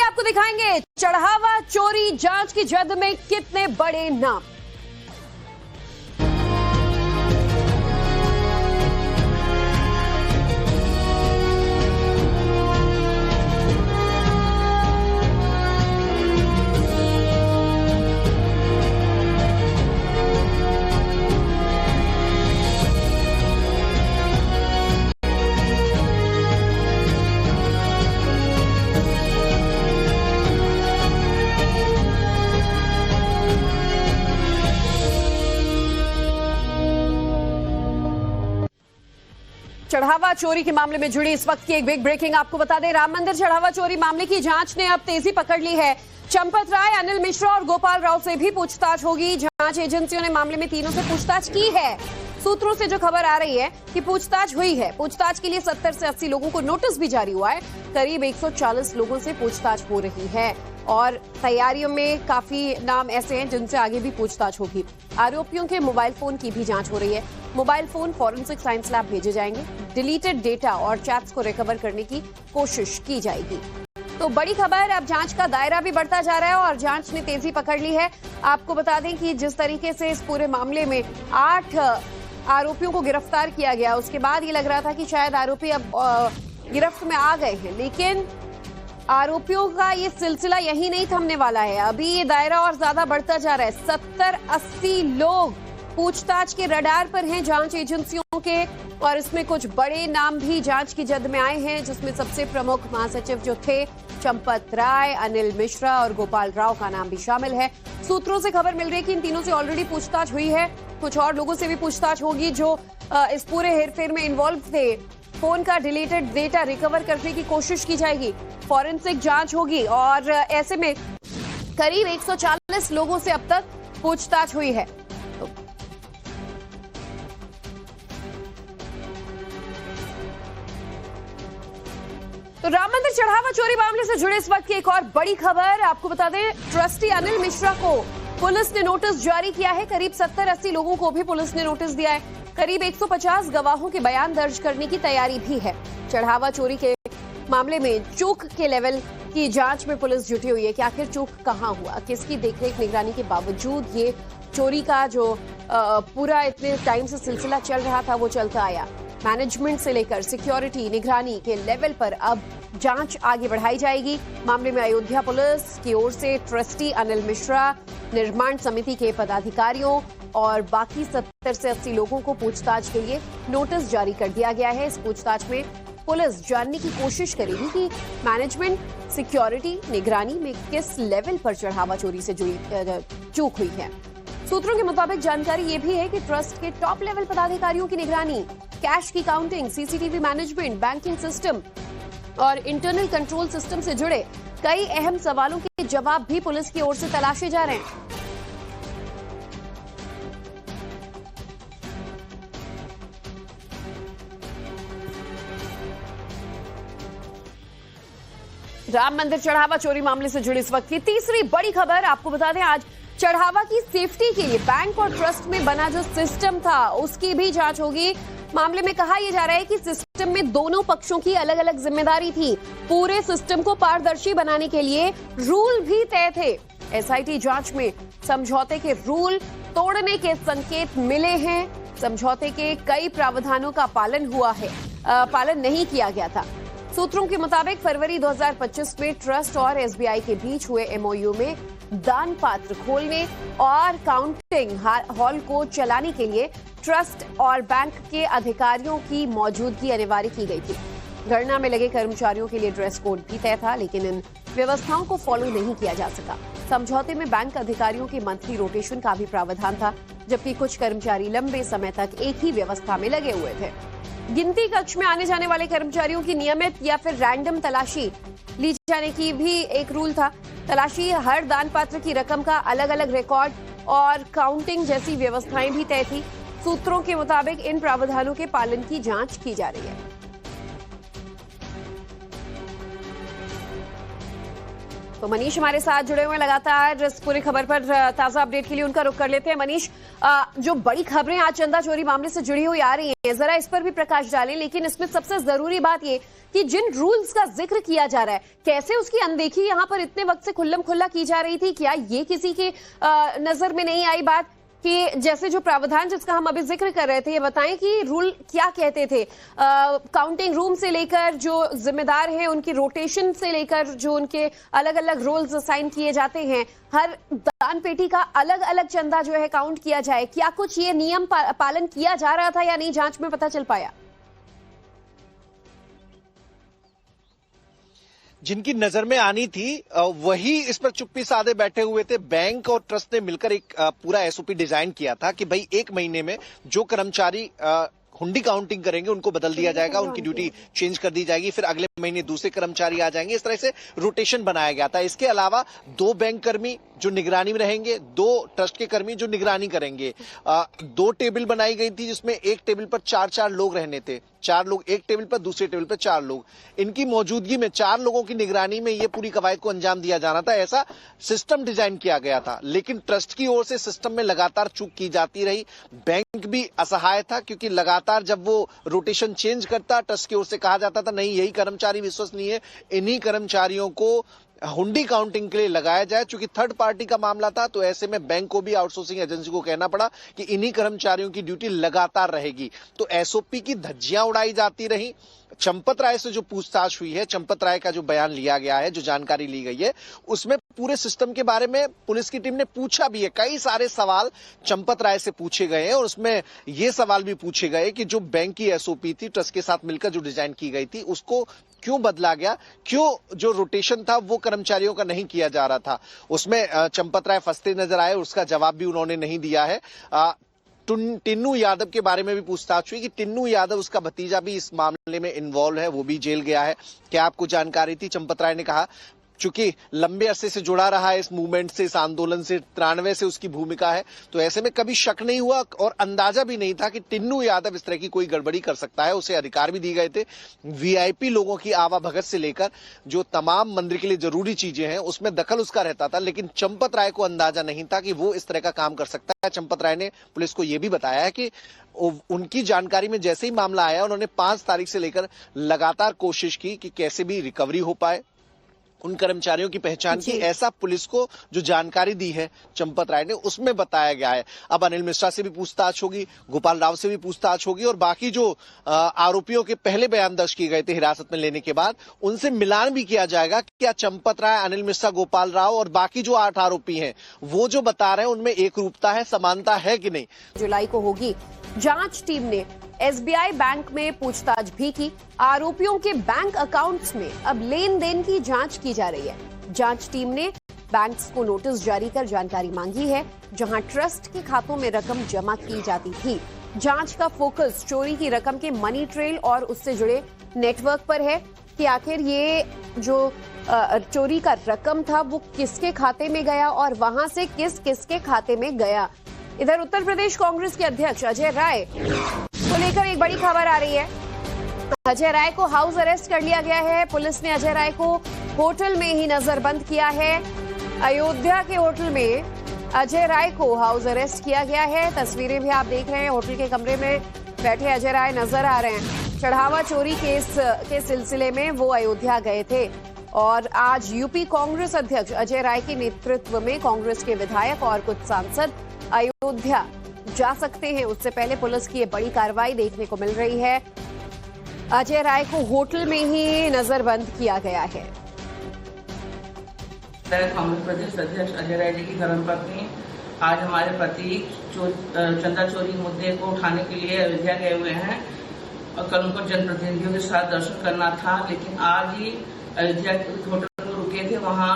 आपको दिखाएंगे चढ़ावा चोरी जांच की जद में कितने बड़े नाम। चढ़ावा चोरी के मामले में जुड़ी इस वक्त की एक बिग ब्रेकिंग आपको बता दें। राम मंदिर चढ़ावा चोरी मामले की जांच ने अब तेजी पकड़ ली है। चंपत राय, अनिल मिश्रा और गोपाल राव से भी पूछताछ होगी। जांच एजेंसियों ने मामले में तीनों से पूछताछ की है। सूत्रों से जो खबर आ रही है कि पूछताछ हुई है। पूछताछ के लिए 70 से 80 लोगों को नोटिस भी जारी हुआ है। करीब 140 लोगों से पूछताछ हो रही है और तैयारियों में काफी नाम ऐसे हैं जिनसे आगे भी पूछताछ होगी। आरोपियों के मोबाइल फोन की भी जांच हो रही है। Mobile phone forensic science lab भेजे जाएंगे। डिलीटेड डेटा और चैट्स को रिकवर करने की कोशिश की जाएगी। तो बड़ी खबर, अब जांच का दायरा भी बढ़ता जा रहा है और जांच ने तेजी पकड़ ली है। आपको बता दें कि जिस तरीके से इस पूरे मामले में 8 आरोपियों को गिरफ्तार किया गया, उसके बाद ये लग रहा था कि शायद आरोपी अब गिरफ्त में आ गए हैं, लेकिन आरोपियों का ये सिलसिला यही नहीं थमने वाला है। अभी ये दायरा और ज्यादा बढ़ता जा रहा है। 70-80 लोग पूछताछ के रडार पर हैं जांच एजेंसियों के, और इसमें कुछ बड़े नाम भी जांच की जद में आए हैं, जिसमें सबसे प्रमुख महासचिव जो थे चंपत राय, अनिल मिश्रा और गोपाल राव का नाम भी शामिल है। सूत्रों से खबर मिल रही है कि इन तीनों से ऑलरेडी पूछताछ हुई है। कुछ और लोगों से भी पूछताछ होगी जो इस पूरे हेरफेर में इन्वॉल्व थे। फोन का डिलीटेड डेटा रिकवर करने की कोशिश की जाएगी। फॉरेंसिक जांच होगी और ऐसे में करीब 140 लोगों से अब तक पूछताछ हुई है। तो राम मंदिर चढ़ावा चोरी मामले से जुड़े इस वक्त की एक और बड़ी खबर आपको बता दें। ट्रस्टी अनिल मिश्रा को पुलिस ने नोटिस जारी किया है। करीब 70-80 लोगों को भी पुलिस ने नोटिस दिया है। करीब 150 गवाहों के बयान दर्ज करने की तैयारी भी है। चढ़ावा चोरी के मामले में चूक के लेवल की जांच में पुलिस जुटी हुई है कि आखिर चूक कहां हुआ, किसकी देखरेख निगरानी के बावजूद ये चोरी का जो पूरा इतने टाइम से सिलसिला चल रहा था वो चलता आया। मैनेजमेंट से लेकर सिक्योरिटी, निगरानी के लेवल पर अब जांच आगे बढ़ाई जाएगी। मामले में अयोध्या पुलिस की ओर से ट्रस्टी अनिल मिश्रा, निर्माण समिति के पदाधिकारियों और बाकी 70 से 80 लोगों को पूछताछ के लिए नोटिस जारी कर दिया गया है। इस पूछताछ में पुलिस जानने की कोशिश करेगी कि मैनेजमेंट, सिक्योरिटी, निगरानी में किस लेवल पर चढ़ावा चोरी से जुड़ी चूक हुई है। सूत्रों के मुताबिक जानकारी ये भी है कि ट्रस्ट के टॉप लेवल पदाधिकारियों की निगरानी, कैश की counting, CCTV management, banking system और इंटरनल कंट्रोल सिस्टम से जुड़े कई अहम सवालों के जवाब भी पुलिस की ओर से तलाशे जा रहे हैं। राम मंदिर चढ़ावा चोरी मामले से जुड़ी इस वक्त की तीसरी बड़ी खबर आपको बता दें। आज चढ़ावा की सेफ्टी के लिए बैंक और ट्रस्ट में बना जो सिस्टम था उसकी भी जांच होगी। मामले में कहा यह जा रहा है कि सिस्टम में दोनों पक्षों की अलग अलग जिम्मेदारी थी। पूरे सिस्टम को पारदर्शी बनाने के लिए रूल भी तय थे। एसआईटी जांच में समझौते के रूल तोड़ने के संकेत मिले हैं। समझौते के कई प्रावधानों का पालन नहीं किया गया था। सूत्रों के मुताबिक फरवरी 2025 में ट्रस्ट और एसबीआई के बीच हुए एमओयू में दान पात्र खोलने और काउंटिंग हॉल को चलाने के लिए ट्रस्ट और बैंक के अधिकारियों की मौजूदगी अनिवार्य की गई थी। गणना में लगे कर्मचारियों के लिए ड्रेस कोड भी तय था, लेकिन इन व्यवस्थाओं को फॉलो नहीं किया जा सका। समझौते में बैंक अधिकारियों के मंथली रोटेशन का भी प्रावधान था, जबकि कुछ कर्मचारी लंबे समय तक एक ही व्यवस्था में लगे हुए थे। गिनती कक्ष में आने जाने वाले कर्मचारियों की नियमित या फिर रैंडम तलाशी ली जाने की भी एक रूल था। तलाशी, हर दान पात्र की रकम का अलग अलग रिकॉर्ड और काउंटिंग जैसी व्यवस्थाएं भी तय थी। सूत्रों के मुताबिक इन प्रावधानों के पालन की जांच की जा रही है। तो मनीष हमारे साथ जुड़े हुए लगातार इस पूरी खबर पर ताजा अपडेट के लिए उनका रुख कर लेते हैं। मनीष, जो बड़ी खबरें आज चंदा चोरी मामले से जुड़ी हुई आ रही हैं, जरा इस पर भी प्रकाश डालें। लेकिन इसमें सबसे जरूरी बात ये कि जिन रूल्स का जिक्र किया जा रहा है, कैसे उसकी अनदेखी यहाँ पर इतने वक्त से खुल्लम खुल्ला की जा रही थी? क्या ये किसी के नजर में नहीं आई बात कि जैसे जो प्रावधान जिसका हम अभी जिक्र कर रहे थे, ये बताएं कि रूल क्या कहते थे? काउंटिंग रूम से लेकर जो जिम्मेदार हैं उनकी रोटेशन से लेकर जो उनके अलग अलग रोल्स असाइन किए जाते हैं, हर दान पेटी का अलग अलग चंदा जो है काउंट किया जाए, क्या कुछ ये नियम पालन किया जा रहा था या नहीं, जांच में पता चल पाया? जिनकी नजर में आनी थी वही इस पर चुप्पी साधे बैठे हुए थे। बैंक और ट्रस्ट ने मिलकर एक पूरा एसओपी डिजाइन किया था कि भाई 1 महीने में जो कर्मचारी हुंडी काउंटिंग करेंगे उनको बदल दिया जाएगा, उनकी ड्यूटी चेंज कर दी जाएगी, फिर अगले महीने दूसरे कर्मचारी आ जाएंगे। इस तरह से रोटेशन बनाया गया था। इसके अलावा 2 बैंक कर्मी जो निगरानी में रहेंगे, 2 ट्रस्ट के कर्मी जो निगरानी करेंगे। 2 टेबल बनाई गई थी जिसमें एक टेबल पर 4-4 लोग रहने थे। 4 लोग एक टेबल पर, दूसरे टेबल पर 4 लोग। इनकी मौजूदगी में 4 लोगों की निगरानी में ये पूरी कवायद को अंजाम दिया जाना था। ऐसा सिस्टम डिजाइन किया गया था। लेकिन ट्रस्ट की ओर से सिस्टम में लगातार चूक की जाती रही। बैंक भी असहाय था क्योंकि लगातार जब वो रोटेशन चेंज करता, ट्रस्ट की ओर से कहा जाता था नहीं यही कर्मचारी विश्वसनीय है, इन्हीं कर्मचारियों को हुंडी काउंटिंग के लिए लगाया जाए। चूंकि थर्ड पार्टी का मामला था तो ऐसे में बैंक को भी आउटसोर्सिंग एजेंसी को कहना पड़ा कि इन्हीं कर्मचारियों की ड्यूटी लगातार रहेगी। तो एसओपी की धज्जियां उड़ाई जाती रही। चंपत राय से जो पूछताछ हुई है, चंपत राय का जो बयान लिया गया है, जो जानकारी ली गई है, उसमें पूरे सिस्टम के बारे में पुलिस की टीम ने पूछा भी है। कई सारे सवाल चंपत राय से पूछे गए हैं और उसमें ये सवाल भी पूछे गए कि जो बैंक की एसओपी थी, ट्रस्ट के साथ मिलकर जो डिजाइन की गई थी, उसको क्यों बदला गया, क्यों जो रोटेशन था वो कर्मचारियों का नहीं किया जा रहा था। उसमें चंपत राय फंसते नजर आए, उसका जवाब भी उन्होंने नहीं दिया है। टिन्नू यादव के बारे में भी पूछताछ हुई कि टिन्नू यादव, उसका भतीजा भी इस मामले में इन्वॉल्व है, वो भी जेल गया है। क्या आपको जानकारी थी? चंपत राय ने कहा चूंकि लंबे अरसे से जुड़ा रहा है इस मूवमेंट से, इस आंदोलन से, 93 से उसकी भूमिका है, तो ऐसे में कभी शक नहीं हुआ और अंदाजा भी नहीं था कि टिन्नू यादव इस तरह की कोई गड़बड़ी कर सकता है। उसे अधिकार भी दिए गए थे। वीआईपी लोगों की आवाभगत से लेकर जो तमाम मंदिर के लिए जरूरी चीजें हैं उसमें दखल उसका रहता था। लेकिन चंपत राय को अंदाजा नहीं था कि वो इस तरह का काम कर सकता है। चंपत राय ने पुलिस को यह भी बताया है कि उनकी जानकारी में जैसे ही मामला आया, उन्होंने 5 तारीख से लेकर लगातार कोशिश की कि कैसे भी रिकवरी हो पाए, उन कर्मचारियों की पहचान की। ऐसा पुलिस को जो जानकारी दी है चंपत राय ने, उसमें बताया गया है। अब अनिल मिश्रा से भी पूछताछ होगी, गोपाल राव से भी पूछताछ होगी और बाकी जो आरोपियों के पहले बयान दर्ज किए गए थे हिरासत में लेने के बाद, उनसे मिलान भी किया जाएगा। क्या चंपत राय, अनिल मिश्रा, गोपाल राव और बाकी जो 8 आरोपी हैं, वो जो बता रहे हैं उनमें एक रूपता है, समानता है कि नहीं? जुलाई को होगी। जांच टीम ने एसबीआई बैंक में पूछताछ भी की। आरोपियों के बैंक अकाउंट्स में अब लेन देन की जांच की जा रही है। जांच टीम ने बैंक्स को नोटिस जारी कर जानकारी मांगी है, जहां ट्रस्ट के खातों में रकम जमा की जाती थी। जांच का फोकस चोरी की रकम के मनी ट्रेल और उससे जुड़े नेटवर्क पर है कि आखिर ये जो चोरी का रकम था वो किसके खाते में गया और वहां से किसके खाते में गया। इधर उत्तर प्रदेश कांग्रेस के अध्यक्ष अजय राय को लेकर एक बड़ी खबर आ रही है। अजय राय को हाउस अरेस्ट कर लिया गया है। पुलिस ने अजय राय को होटल में ही नजरबंद किया है। अयोध्या के होटल में अजय राय को हाउस अरेस्ट किया गया है। तस्वीरें भी आप देख रहे हैं। होटल के कमरे में बैठे अजय राय नजर आ रहे हैं। चढ़ावा चोरी केस के सिलसिले में वो अयोध्या गए थे और आज यूपी कांग्रेस अध्यक्ष अजय राय के नेतृत्व में कांग्रेस के विधायक और कुछ सांसद अयोध्या जा सकते हैं। उससे पहले पुलिस की ये बड़ी कार्रवाई देखने को मिल रही है। अजय राय को होटल में ही नजरबंद किया गया है। कांग्रेस प्रदेश अध्यक्ष अजय राय जी की धर्मपत्नी आज हमारे पति चंदा चोरी मुद्दे को उठाने के लिए अयोध्या गए हुए हैं और कल उनको जनप्रतिनिधियों के साथ दर्शन करना था, लेकिन आज ही अयोध्या होटल में रुके थे, वहाँ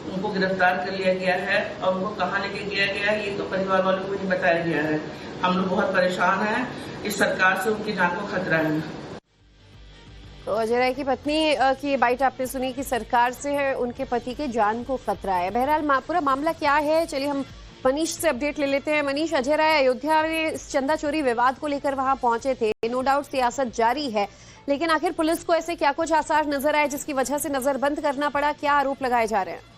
उनको गिरफ्तार कर लिया गया है और उनको कहाँ लेके गया गया है ये तो परिवार वालों को नहीं बताया गया है। हम लोग बहुत परेशान हैं। इस सरकार से उनकी जान को खतरा है। तो अजय राय की पत्नी की बाइट आपने सुनी कि सरकार से है उनके पति के जान को खतरा है। बहरहाल पूरा मामला क्या है, चलिए हम मनीष से अपडेट ले लेते हैं। मनीष, अजय राय अयोध्या में इस चंदा चोरी विवाद को लेकर वहां पहुंचे थे। नो डाउट सियासत जारी है, लेकिन आखिर पुलिस को ऐसे क्या कुछ आसार नजर आए जिसकी वजह से नजरबंद करना पड़ा? क्या आरोप लगाए जा रहे हैं?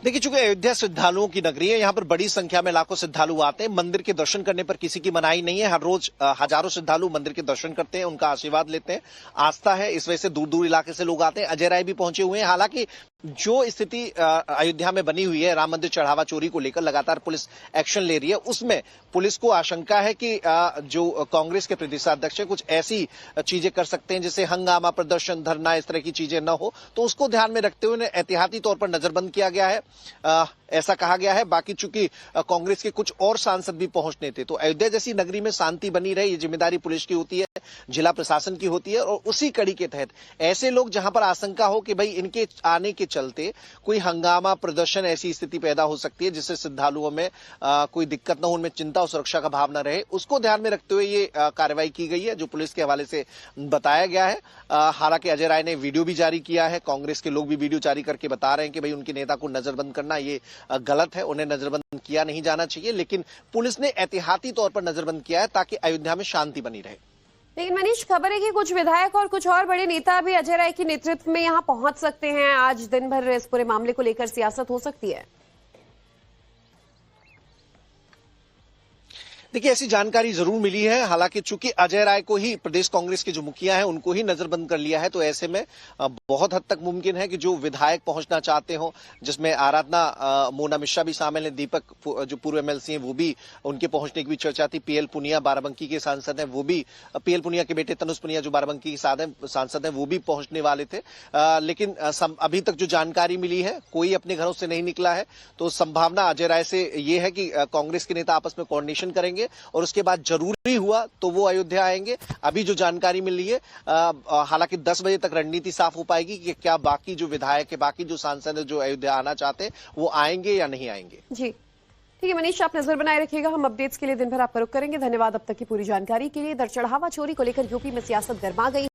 देखिए, चूंकि अयोध्या श्रद्धालुओं की नगरी है, यहाँ पर बड़ी संख्या में लाखों श्रद्धालु आते हैं। मंदिर के दर्शन करने पर किसी की मनाही नहीं है। हर रोज हजारों श्रद्धालु मंदिर के दर्शन करते हैं, उनका आशीर्वाद लेते हैं। आस्था है, इस वजह से दूर दूर इलाके से लोग आते हैं। अजय राय भी पहुंचे हुए हैं। हालांकि जो स्थिति अयोध्या में बनी हुई है राम मंदिर चढ़ावा चोरी को लेकर लगातार पुलिस एक्शन ले रही है, उसमें पुलिस को आशंका है कि जो कांग्रेस के प्रदेशाध्यक्ष है कुछ ऐसी चीजें कर सकते हैं जिससे हंगामा, प्रदर्शन, धरना, इस तरह की चीजें न हो। तो उसको ध्यान में रखते हुए एहतियाती तौर पर नजरबंद किया गया है, ऐसा कहा गया है। बाकी चूंकि कांग्रेस के कुछ और सांसद भी पहुंचने थे, तो अयोध्या जैसी नगरी में शांति बनी रहे, ये जिम्मेदारी पुलिस की होती है, जिला प्रशासन की होती है। और उसी कड़ी के तहत ऐसे लोग जहां पर आशंका हो कि भाई इनके आने के चलते कोई हंगामा, प्रदर्शन, ऐसी स्थिति पैदा हो सकती है जिससे श्रद्धालुओं में कोई दिक्कत न हो, उनमें चिंता और सुरक्षा का भाव न रहे, उसको ध्यान में रखते हुए ये कार्रवाई की गई है, जो पुलिस के हवाले से बताया गया है। हालांकि अजय राय ने वीडियो भी जारी किया है। कांग्रेस के लोग भी वीडियो जारी करके बता रहे हैं कि भाई उनके नेता को नजरबंद करना ये गलत है, उन्हें नजरबंद किया नहीं जाना चाहिए। लेकिन पुलिस ने एहतियाती तौर पर नजरबंद किया है ताकि अयोध्या में शांति बनी रहे। लेकिन मनीष, खबर है कि कुछ विधायक और कुछ और बड़े नेता भी अजय राय के नेतृत्व में यहां पहुंच सकते हैं। आज दिन भर इस पूरे मामले को लेकर सियासत हो सकती है। देखिए, ऐसी जानकारी जरूर मिली है। हालांकि चूंकि अजय राय को ही प्रदेश कांग्रेस के जो मुखिया हैं उनको ही नजरबंद कर लिया है, तो ऐसे में बहुत हद तक मुमकिन है कि जो विधायक पहुंचना चाहते हो, जिसमें आराधना मोना मिश्रा भी शामिल है, दीपक जो पूर्व एमएलसी हैं वो भी, उनके पहुंचने की भी चर्चा थी। पीएल पुनिया बाराबंकी के सांसद हैं, वो भी, पीएल पुनिया के बेटे तनुज पुनिया जो बाराबंकी के सांसद हैं वो भी पहुंचने वाले थे। लेकिन अभी तक जो जानकारी मिली है, कोई अपने घरों से नहीं निकला है। तो संभावना अजय राय से ये है कि कांग्रेस के नेता आपस में कोऑर्डिनेशन करेंगे और उसके बाद जरूरी हुआ तो वो अयोध्या आएंगे। अभी जो जानकारी मिल रही है, हालांकि 10 बजे तक रणनीति साफ हो पाएगी कि क्या बाकी जो विधायक है, बाकी जो सांसद है जो अयोध्या आना चाहते हैं, वो आएंगे या नहीं आएंगे। जी ठीक है मनीष, आप नजर बनाए रखिएगा। हम अपडेट्स के लिए दिन भर आपका रुख करेंगे। धन्यवाद अब तक की पूरी जानकारी के लिए। दर चढ़ावा चोरी को लेकर यूपी में सियासत गर्मा गई।